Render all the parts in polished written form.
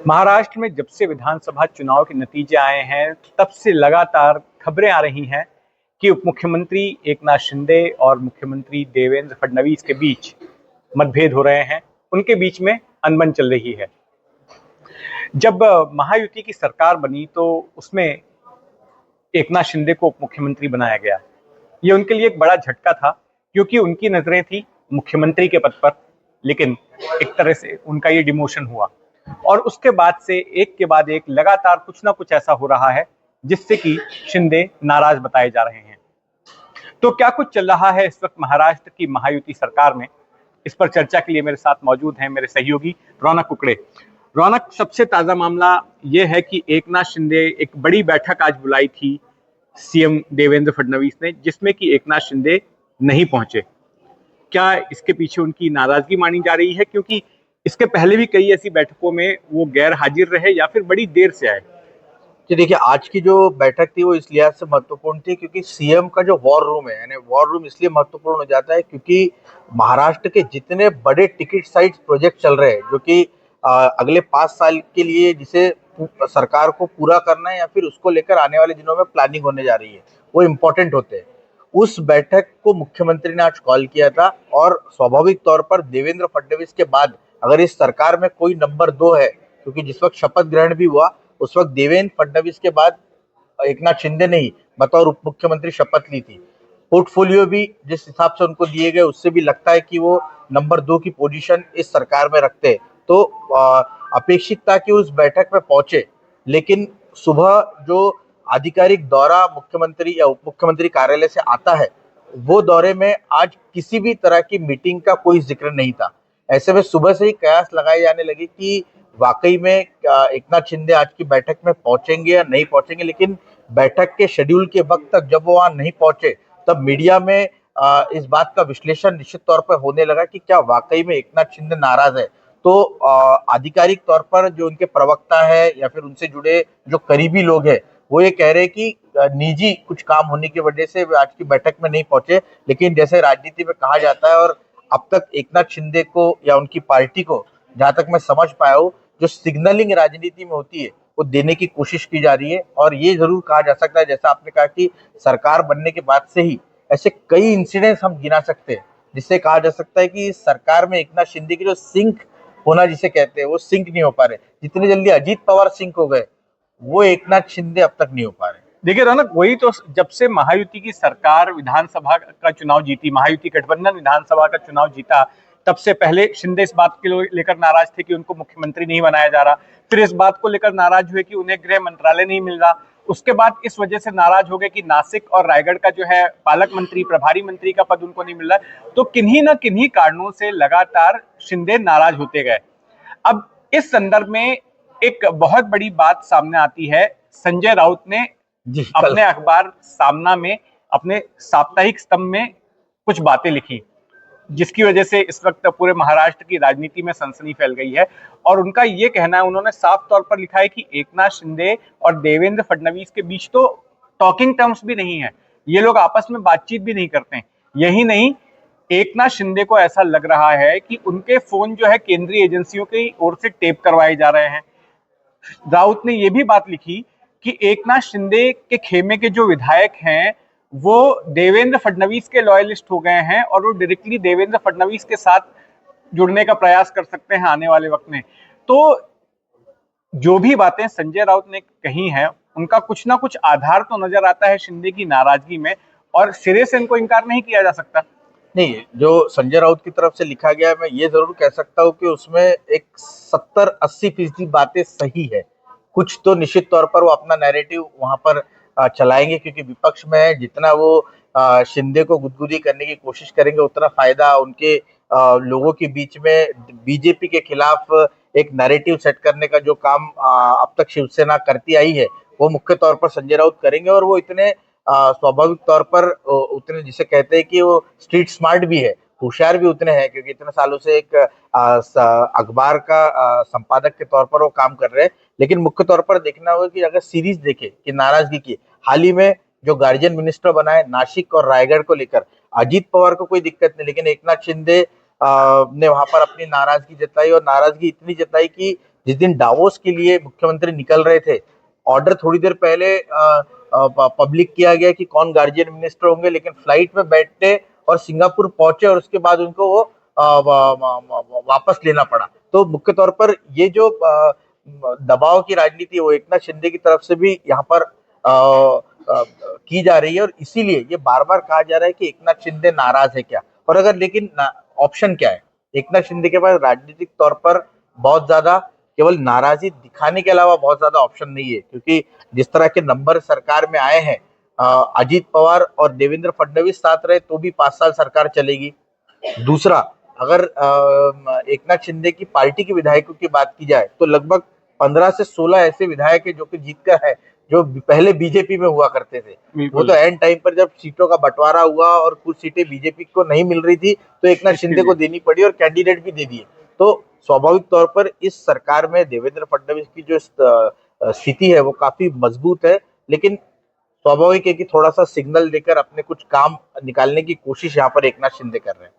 महाराष्ट्र में जब से विधानसभा चुनाव के नतीजे आए हैं तब से लगातार खबरें आ रही हैं कि उप मुख्यमंत्री एकनाथ शिंदे और मुख्यमंत्री देवेंद्र फडणवीस के बीच मतभेद हो रहे हैं। उनके बीच में अनबन चल रही है। जब महायुति की सरकार बनी तो उसमें एकनाथ शिंदे को उप मुख्यमंत्री बनाया गया। ये उनके लिए एक बड़ा झटका था क्योंकि उनकी नजरें थी मुख्यमंत्री के पद पर, लेकिन एक तरह से उनका ये डिमोशन हुआ और उसके बाद से एक के बाद एक लगातार कुछ ना कुछ ऐसा हो रहा है जिससे कि शिंदे नाराज बताए जा रहे हैं। तो क्या कुछ चल रहा है इस वक्त महाराष्ट्र की महायुति सरकार में, इस पर चर्चा के लिए मेरे साथ मौजूद हैं मेरे सहयोगी रौनक कुकड़े। रौनक, सबसे ताजा मामला यह है कि एकनाथ शिंदे एक बड़ी बैठक आज बुलाई थी सीएम देवेंद्र फडणवीस ने, जिसमें कि एकनाथ शिंदे नहीं पहुंचे। क्या इसके पीछे उनकी नाराजगी मानी जा रही है, क्योंकि इसके पहले भी कई ऐसी बैठकों में वो गैर हाजिर रहे या फिर बड़ी देर से आए? जी देखिए, आज की जो बैठक थी वो इस लिहाज से महत्वपूर्ण थी क्योंकि सीएम का जो वॉर रूम है, यानी वॉर रूम इसलिए महत्वपूर्ण हो जाता है क्योंकि महाराष्ट्र के जितने बड़े टिकट साइज प्रोजेक्ट चल रहे हैं जो कि अगले 5 साल के लिए जिसे सरकार को पूरा करना है या फिर उसको लेकर आने वाले दिनों में प्लानिंग होने जा रही है, वो इम्पोर्टेंट होते हैं। उस बैठक को मुख्यमंत्री ने आज कॉल किया था और स्वाभाविक तौर पर देवेंद्र फडणवीस के बाद अगर इस सरकार में कोई नंबर 2 है, क्योंकि जिस वक्त शपथ ग्रहण भी हुआ उस वक्त देवेंद्र फडणवीस के बाद एकनाथ शिंदे ने ही बतौर उप मुख्यमंत्री शपथ ली थी। पोर्टफोलियो भी जिस हिसाब से उनको दिए गए उससे भी लगता है कि वो नंबर 2 की पोजीशन इस सरकार में रखते हैं। तो अपेक्षित था कि उस बैठक में पहुंचे, लेकिन सुबह जो आधिकारिक दौरा मुख्यमंत्री या उप मुख्यमंत्री कार्यालय से आता है, वो दौरे में आज किसी भी तरह की मीटिंग का कोई जिक्र नहीं था। ऐसे में सुबह से ही कयास लगाए जाने लगे कि वाकई में एकनाथ शिंदे आज की बैठक में पहुंचेंगे या नहीं पहुंचेंगे, लेकिन बैठक के शेड्यूल के वक्त तक जब वो वहां नहीं पहुंचे तब मीडिया में इस बात का विश्लेषण निश्चित तौर पर होने लगा कि क्या वाकई में एकनाथ शिंदे नाराज है। तो आधिकारिक तौर पर जो उनके प्रवक्ता है या फिर उनसे जुड़े जो करीबी लोग हैं वो ये कह रहे हैं कि निजी कुछ काम होने की वजह से वे आज की बैठक में नहीं पहुंचे, लेकिन जैसे राजनीति में कहा जाता है और अब तक एकनाथ शिंदे को या उनकी पार्टी को जहां तक मैं समझ पाया हूँ, जो सिग्नलिंग राजनीति में होती है वो देने की कोशिश की जा रही है। और ये जरूर कहा जा सकता है, जैसा आपने कहा कि सरकार बनने के बाद से ही ऐसे कई इंसिडेंट्स हम गिना सकते हैं जिससे कहा जा सकता है कि सरकार में एकनाथ शिंदे की जो सिंक होना जिसे कहते हैं वो सिंक नहीं हो पा रहे। जितनी जल्दी अजीत पवार सिंक हो गए वो एकनाथ शिंदे अब तक नहीं हो पा रहे। देखिए रौनक, वही तो, जब से महायुति की सरकार विधानसभा का चुनाव जीती, महायुति गठबंधन विधानसभा का चुनाव जीता, तब से पहले शिंदे इस बात के लेकर नाराज थे कि उनको मुख्यमंत्री नहीं बनाया जा रहा। फिर इस बात को लेकर नाराज हुए कि उन्हें गृह मंत्रालय नहीं मिल रहा। उसके बाद इस वजह से नाराज हो गए कि नासिक और रायगढ़ का जो है पालक मंत्री, प्रभारी मंत्री का पद उनको नहीं मिल रहा। तो किन्हीं ना किन्हीं कारणों से लगातार शिंदे नाराज होते गए। अब इस संदर्भ में एक बहुत बड़ी बात सामने आती है। संजय राउत ने अपने अखबार सामना में, अपने साप्ताहिक स्तंभ में कुछ बातें लिखी, जिसकी वजह से इस वक्त पूरे महाराष्ट्र की राजनीति में सनसनी फैल गई है। और उनका ये कहना है, उन्होंने साफ तौर पर लिखा है कि एकनाथ शिंदे और देवेंद्र फडणवीस के बीच तो टॉकिंग टर्म्स भी नहीं है, ये लोग आपस में बातचीत भी नहीं करते हैं। यही नहीं, एकनाथ शिंदे को ऐसा लग रहा है कि उनके फोन जो है केंद्रीय एजेंसियों की ओर से टेप करवाए जा रहे हैं। राउत ने यह भी बात लिखी कि एकनाथ शिंदे के खेमे के जो विधायक हैं वो देवेंद्र फडणवीस के लॉयलिस्ट हो गए हैं और वो डायरेक्टली देवेंद्र फडणवीस के साथ जुड़ने का प्रयास कर सकते हैं आने वाले वक्त में। तो जो भी बातें संजय राउत ने कही हैं उनका कुछ ना कुछ आधार तो नजर आता है शिंदे की नाराजगी में, और सिरे से इनको इनकार नहीं किया जा सकता। नहीं, जो संजय राउत की तरफ से लिखा गया है मैं ये जरूर कह सकता हूँ कि उसमें एक 70-80% बातें सही है। कुछ तो निश्चित तौर पर वो अपना नैरेटिव वहां पर चलाएंगे क्योंकि विपक्ष में है, जितना वो शिंदे को गुदगुदी करने की कोशिश करेंगे उतना फायदा उनके लोगों के बीच में बीजेपी के खिलाफ एक नैरेटिव सेट करने का जो काम अब तक शिवसेना करती आई है वो मुख्य तौर पर संजय राउत करेंगे। और वो इतने स्वाभाविक तौर पर उतने जिसे कहते हैं कि वो स्ट्रीट स्मार्ट भी है, होशियार भी उतने हैं क्योंकि इतने सालों से एक अखबार का संपादक के तौर पर वो काम कर रहे हैं। लेकिन मुख्य तौर पर देखना होगा कि अगर सीरीज देखे कि नाराजगी की हाल ही में जो गार्जियन मिनिस्टर बनाए नासिक और रायगढ़ को लेकर, अजीत पवार को कोई दिक्कत नहीं, लेकिन एकनाथ शिंदे ने वहां पर अपनी नाराजगी जताई और नाराजगी इतनी जताई कि जिस दिन डावोस के लिए मुख्यमंत्री निकल रहे थे, ऑर्डर थोड़ी देर पहले पब्लिक किया गया कि कौन गार्जियन मिनिस्टर होंगे, लेकिन फ्लाइट में बैठे और सिंगापुर पहुंचे और उसके बाद उनको वो वापस लेना पड़ा। तो मुख्य तौर पर ये जो दबाव की राजनीति वो एकनाथ शिंदे की तरफ से भी यहाँ पर की जा रही है, और इसीलिए ये बार बार कहा जा रहा है कि एकनाथ शिंदे नाराज है क्या। और अगर लेकिन ऑप्शन क्या है, एकनाथ शिंदे के पास राजनीतिक तौर पर बहुत ज्यादा केवल नाराजगी दिखाने के अलावा बहुत ज्यादा ऑप्शन नहीं है, क्योंकि जिस तरह के नंबर सरकार में आए हैं, अजीत पवार और देवेंद्र फडणवीस साथ रहे तो भी 5 साल सरकार चलेगी। दूसरा, अगर एकनाथ शिंदे की पार्टी के विधायकों की बात की जाए तो लगभग 15 से 16 ऐसे विधायक है जो कि जीत कर है, जो पहले बीजेपी में हुआ करते थे। वो तो एंड टाइम पर जब सीटों का बंटवारा हुआ और कुछ सीटें बीजेपी को नहीं मिल रही थी तो एकनाथ शिंदे को देनी पड़ी और कैंडिडेट भी दे दिए। तो स्वाभाविक तौर पर इस सरकार में देवेंद्र फडणवीस की जो स्थिति है वो काफी मजबूत है, लेकिन स्वाभाविक है कि थोड़ा सा सिग्नल देकर अपने कुछ काम निकालने की कोशिश यहाँ पर एकनाथ शिंदे कर रहे हैं।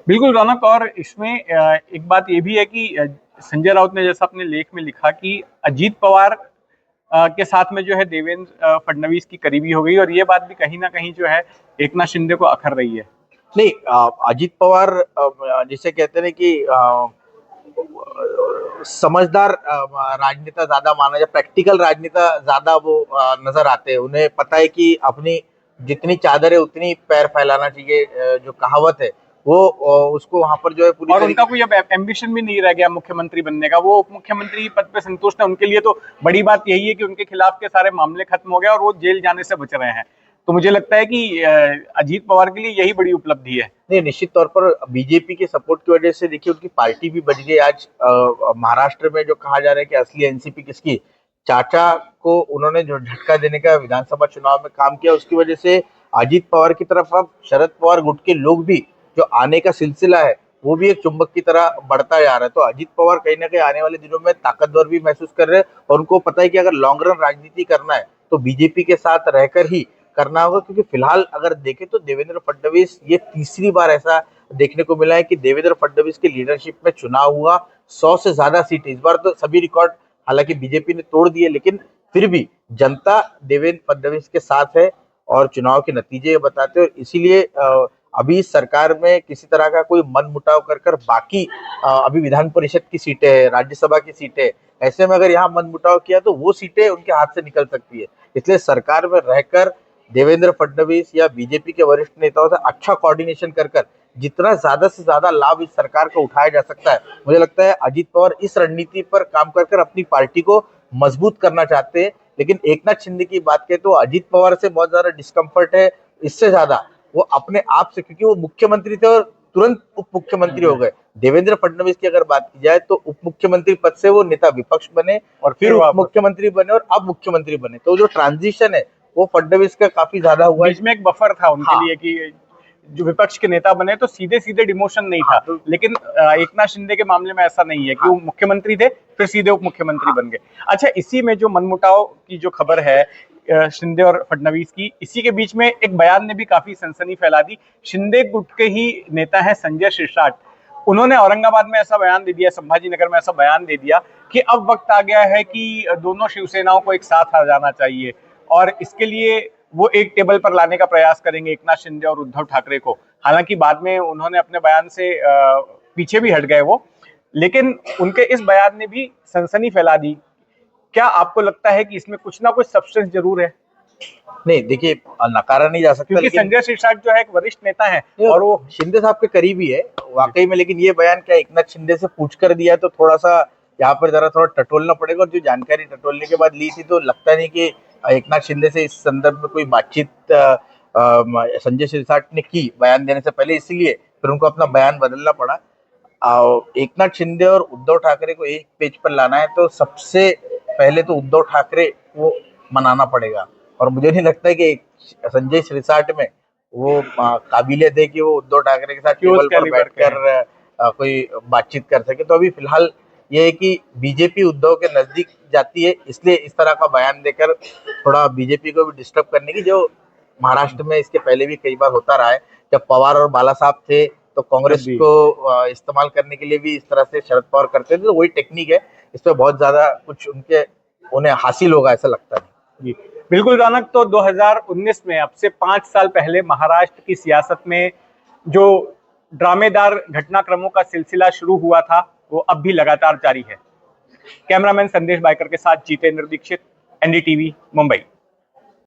बिल्कुल रौनक, और इसमें एक बात ये भी है कि संजय राउत ने जैसा अपने लेख में लिखा कि अजीत पवार के साथ में जो है देवेंद्र फडणवीस की करीबी हो गई, और ये बात भी कहीं ना कहीं जो है एकनाथ शिंदे को अखर रही है। नहीं, अजीत पवार जिसे कहते हैं कि समझदार राजनेता ज्यादा माना जाए, प्रैक्टिकल राजनेता ज्यादा वो नजर आते हैं। उन्हें पता है कि अपनी जितनी चादर है उतनी पैर फैलाना चाहिए, जो कहावत है वो उसको वहां पर जो है पूरी, और उनका कोई अब एम्बिशन भी नहीं रह गया मुख्यमंत्री बनने का, वो उप मुख्यमंत्री पद पे संतुष्ट है। उनके लिए तो बड़ी बात यही है कि उनके खिलाफ के सारे मामले खत्म हो गए और वो जेल जाने से बच रहे हैं। तो मुझे लगता है कि अजीत पवार के लिए यही बड़ी उपलब्धि है। नहीं, निश्चित तौर पर बीजेपी के सपोर्ट की वजह से देखिए उनकी पार्टी भी बच गई। आज महाराष्ट्र में जो कहा जा रहा है कि असली एनसीपी किसकी, चाचा को उन्होंने जो झटका देने का विधानसभा चुनाव में काम किया, उसकी वजह से अजीत पवार की तरफ अब शरद पवार गुट के लोग भी जो आने का सिलसिला है वो भी एक चुंबक की तरह बढ़ता जा रहा है। तो अजीत पवार कहीं ना कहीं आने वाले दिनों में ताकतवर भी महसूस कर रहे हैं, और उनको पता है कि अगर लॉन्ग रन राजनीति करना है तो बीजेपी के साथ रहकर ही करना होगा। क्योंकि फिलहाल अगर देखें तो देवेंद्र फडणवीस, ये तीसरी बार ऐसा देखने को मिला है कि देवेंद्र फडणवीस की लीडरशिप में चुनाव हुआ, 100 से ज्यादा सीट। इस बार तो सभी रिकॉर्ड हालांकि बीजेपी ने तोड़ दिए, लेकिन फिर भी जनता देवेंद्र फडणवीस के साथ है और चुनाव के नतीजे बताते हैं। इसीलिए अभी सरकार में किसी तरह का कोई मन मुटाव कर बाकी अभी विधान परिषद की सीटें है, राज्यसभा की सीटें, ऐसे में अगर यहाँ मन मुटाव किया तो वो सीटें उनके हाथ से निकल सकती है। इसलिए सरकार में रहकर देवेंद्र फडणवीस या बीजेपी के वरिष्ठ नेताओं से अच्छा कोऑर्डिनेशन कर जितना ज्यादा से ज्यादा लाभ इस सरकार को उठाया जा सकता है, मुझे लगता है अजीत पवार इस रणनीति पर काम कर अपनी पार्टी को मजबूत करना चाहते हैं। लेकिन एकनाथ शिंदे की बात करें तो अजीत पवार से बहुत ज्यादा डिस्कम्फर्ट है। इससे ज्यादा वो अपने आप से, क्योंकि वो मुख्यमंत्री थे और तुरंत उप मुख्यमंत्री हो गए। देवेंद्र फडणवीस की अगर बात की जाए तो उप मुख्यमंत्री पद से वो नेता विपक्ष बने और फिर उप मुख्यमंत्री बने और अब मुख्यमंत्री बने। तो जो ट्रांजिशन है वो फडणवीस का काफी ज्यादा हुआ। बीच में एक बफर था उनके लिए कि जो विपक्ष के नेता बने तो सीधे सीधे डिमोशन नहीं था, लेकिन एकनाथ शिंदे के मामले में ऐसा नहीं है कि वो मुख्यमंत्री थे फिर सीधे उप मुख्यमंत्री बन गए। अच्छा, इसी में जो मनमुटाव की जो खबर है शिंदे और फडणवीस की, इसी के बीच में एक बयान ने भी काफी सनसनी फैला दी। शिंदे गुट के ही नेता है संजय शिरसाट, उन्होंने औरंगाबाद में ऐसा बयान दे दिया, संभाजी नगर में ऐसा बयान दे दिया कि अब वक्त आ गया है कि दोनों शिवसेनाओं को एक साथ आ जाना चाहिए, और इसके लिए वो एक टेबल पर लाने का प्रयास करेंगे एकनाथ शिंदे और उद्धव ठाकरे को। हालांकि बाद में उन्होंने अपने बयान से पीछे भी हट गए वो, लेकिन उनके इस बयान ने भी सनसनी फैला दी। क्या आपको लगता है कि इसमें कुछ ना कुछ सब्सटेंस जरूर है? नहीं, देखिए नकारा नहीं जा सकता, क्योंकि संजय शिरसाट जो है एक वरिष्ठ नेता है और वो शिंदे साहब के करीबी है वाकई में। लेकिन ये बयान क्या एकनाथ शिंदे से पूछ कर दिया, तो थोड़ा सा यहाँ पर जरा थोड़ा टटोलना पड़ेगा। और जो जानकारी टटोलने के बाद ली थी तो लगता नहीं कि एकनाथ शिंदे से इस संदर्भ में कोई बातचीत संजय शिरसाट ने की बयान देने से पहले, इसीलिए फिर उनको अपना बयान बदलना पड़ा। एकनाथ शिंदे और उद्धव ठाकरे को एक पेज पर लाना है तो सबसे पहले तो उद्धव ठाकरे को मनाना पड़ेगा, और मुझे नहीं लगता है कि संजय शिरसाट में वो काबिलियत है कि वो उद्धव ठाकरे के साथ टेबल पर बैठकर कोई बातचीत कर सके। तो अभी फिलहाल ये है कि बीजेपी उद्धव के नजदीक जाती है, इसलिए इस तरह का बयान देकर थोड़ा बीजेपी को भी डिस्टर्ब करने की, जो महाराष्ट्र में इसके पहले भी कई बार होता रहा है। जब पवार और बाला साहब थे तो कांग्रेस को इस्तेमाल करने के लिए भी इस तरह से शरद पवार करते थे, तो वही टेक्निक है। इस पर बहुत ज्यादा कुछ उन्हें हासिल होगा ऐसा लगता है। जी बिल्कुल रौनक। तो 2019 में, अब से 5 साल पहले, महाराष्ट्र की सियासत में जो ड्रामेदार घटनाक्रमों का सिलसिला शुरू हुआ था वो अब भी लगातार जारी है। कैमरामैन संदेश बायकर के साथ जितेंद्र दीक्षित, एनडीटीवी, मुंबई।